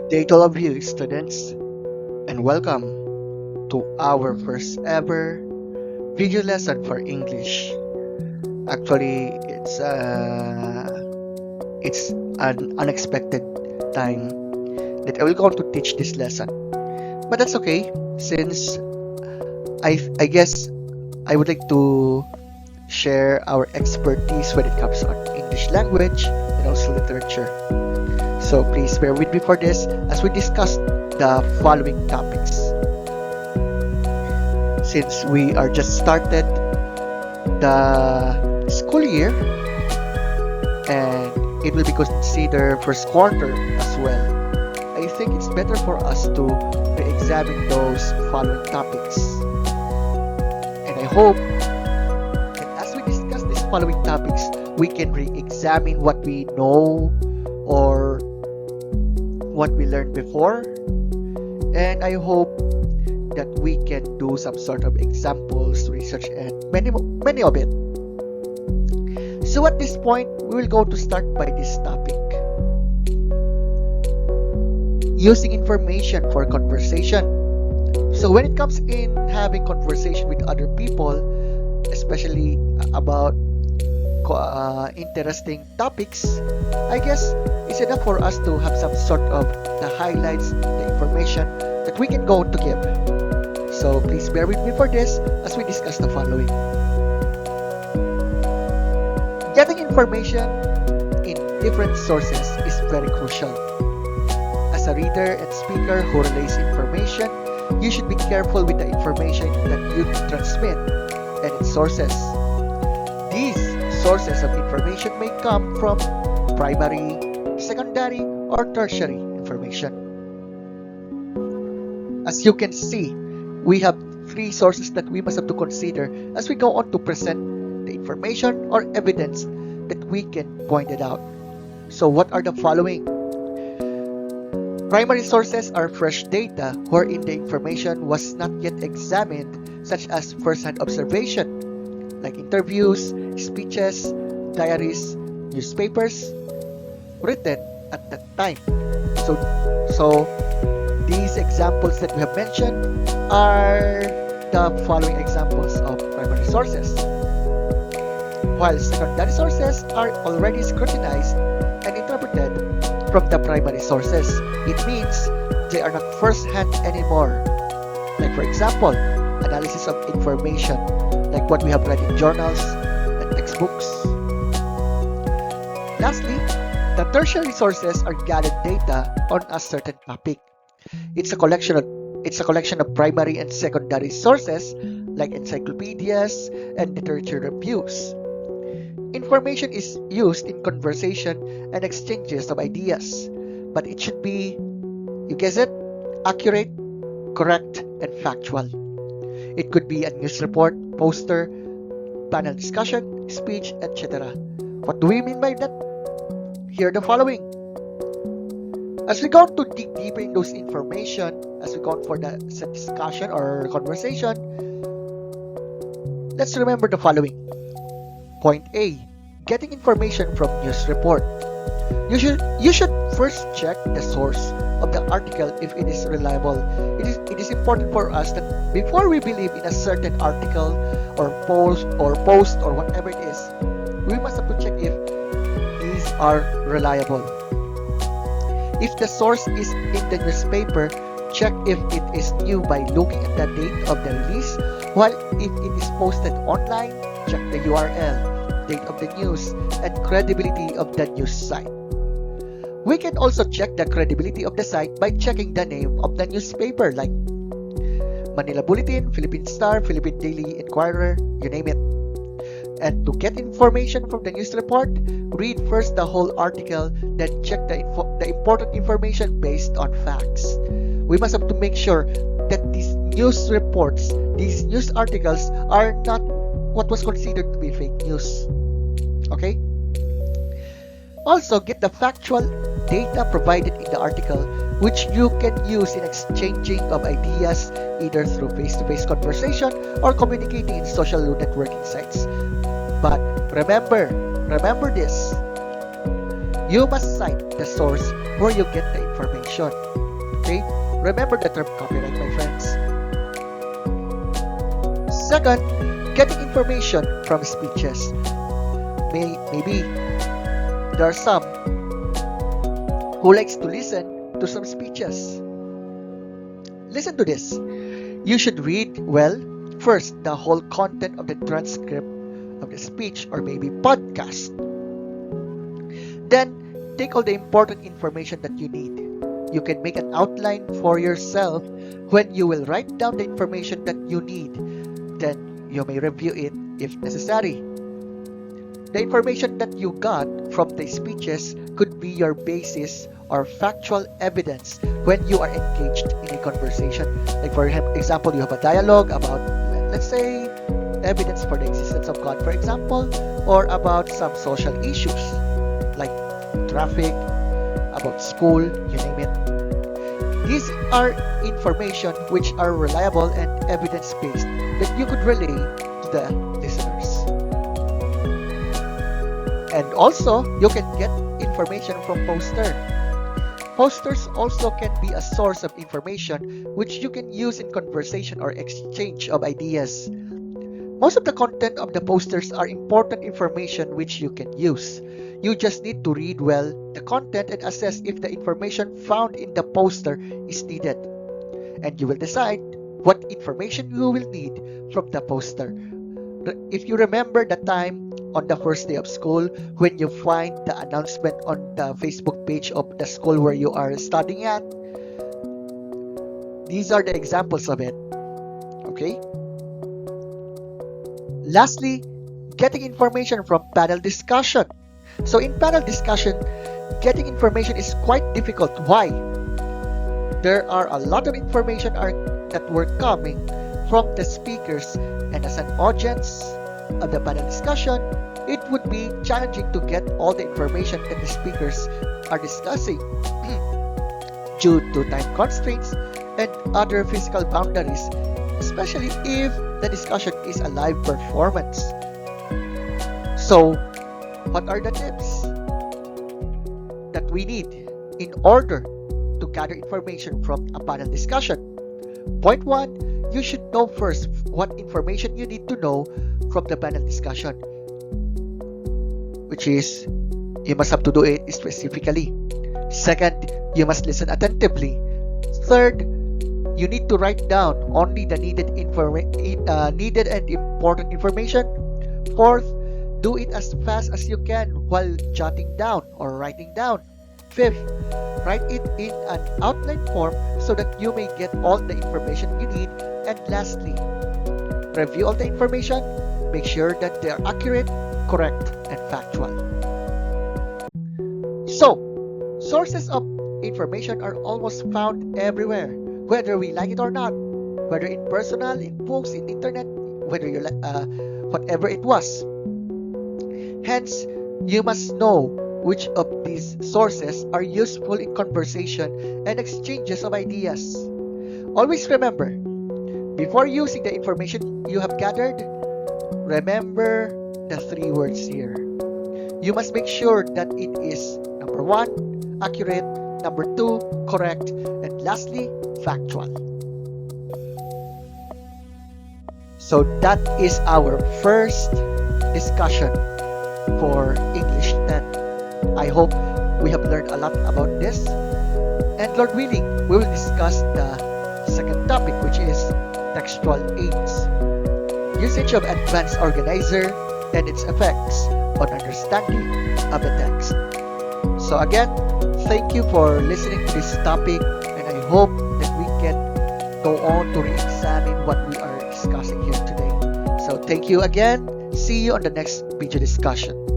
Day to all of you, students, and welcome to our first ever video lesson for English. Actually, it's an unexpected time that I will go to teach this lesson, but that's okay since I guess I would like to share our expertise when it comes on English language and also literature. So please bear with me for this as we discuss the following topics. Since we are just started the school year and it will be considered first quarter as well, I think it's better for us to re-examine those following topics. And I hope that as we discuss these following topics, we can re-examine what we know or what we learned before, and I hope that we can do some sort of examples, research, and many of it. So at this point, we will go to start by this topic. Using information for conversation. So when it comes in having conversation with other people, especially about interesting topics, I guess it's enough for us to have some sort of the highlights, the information that we can go to give. So please bear with me for this as we discuss the following. Getting information in different sources is very crucial. As a reader and speaker who relays information, you should be careful with the information that you transmit and its sources. These sources of information may come from primary, secondary, or tertiary information. As you can see, we have three sources that we must have to consider as we go on to present the information or evidence that we can point it out. So what are the following? Primary sources are fresh data wherein the information was not yet examined, such as first-hand observation, like interviews, speeches, diaries, newspapers, written at that time. So these examples that we have mentioned are the following examples of primary sources. While secondary sources are already scrutinized and interpreted from the primary sources, it means they are not first-hand anymore. Like for example, analysis of information, like what we have read in journals and textbooks. Lastly, the tertiary sources are gathered data on a certain topic. It's a collection of primary and secondary sources like encyclopedias and literature reviews. Information is used in conversation and exchanges of ideas, but it should be, you guess it, accurate, correct, and factual. It could be a news report, poster, panel discussion, speech, etc. What do we mean by that? Here are the following. As we go to dig deeper in those information, as we go for the discussion or conversation, let's remember the following. Point A. Getting information from news report. You should first check the source of the article if it is reliable. It is important for us that before we believe in a certain article or post or whatever it is, we must have to check if these are reliable. If the source is in the newspaper, check if it is new by looking at the date of the release, while if it is posted online, check the URL, date of the news, and credibility of the news site. We can also check the credibility of the site by checking the name of the newspaper like Manila Bulletin, Philippine Star, Philippine Daily Inquirer, you name it. And to get information from the news report, read first the whole article, then check the important information based on facts. We must have to make sure that these news reports, these news articles are not what was considered to be fake news. Okay? Also, get the factual data provided in the article, which you can use in exchanging of ideas either through face-to-face conversation or communicating in social networking sites. But remember this. You must cite the source where you get the information. Okay? Remember the term copyright, my friends. Second, getting information from speeches. Maybe there are some who likes to listen to some speeches. Listen to this. You should read, well, first, the whole content of the transcript of the speech or maybe podcast. Then, take all the important information that you need. You can make an outline for yourself when you will write down the information that you need. Then, you may review it if necessary. The information that you got from the speeches could be your basis or factual evidence when you are engaged in a conversation. Like for example, you have a dialogue about, let's say, evidence for the existence of God, for example, or about some social issues like traffic, about school, you name it. These are information which are reliable and evidence-based that you could relay to the listeners. And also, you can get information from posters. Posters also can be a source of information which you can use in conversation or exchange of ideas. Most of the content of the posters are important information which you can use. You just need to read well the content and assess if the information found in the poster is needed. And you will decide what information you will need from the poster. If you remember the time on the first day of school when you find the announcement on the Facebook page of the school where you are studying at, these are the examples of it. Okay? Lastly, getting information from panel discussion. So in panel discussion, getting information is quite difficult. Why? There are a lot of information that were coming from the speakers, and as an audience of the panel discussion, it would be challenging to get all the information that the speakers are discussing due to time constraints and other physical boundaries, especially if the discussion is a live performance. So, what are the tips that we need in order to gather information from a panel discussion? Point 1, you should know first what information you need to know from the panel discussion, which is you must have to do it specifically. Second, you must listen attentively. Third, you need to write down only the needed and important information. Fourth, do it as fast as you can while jotting down or writing down. Fifth, write it in an outline form so that you may get all the information you need. And lastly, review all the information. Make sure that they are accurate, correct, and factual. So, sources of information are almost found everywhere, whether we like it or not, whether in personal, in books, in internet, whether you whatever it was. Hence, you must know which of these sources are useful in conversation and exchanges of ideas. Always remember, before using the information you have gathered, remember the 3 words here. You must make sure that it is number 1, accurate, number 2, correct, and lastly, factual. So that is our first discussion for English 10. I hope we have learned a lot about this. And Lord willing, we will discuss the second topic, which is textual aids. Usage of advanced organizer and its effects on understanding of the text. So again, thank you for listening to this topic, and I hope that we can go on to re-examine what we are discussing here today. So thank you again. See you on the next video discussion.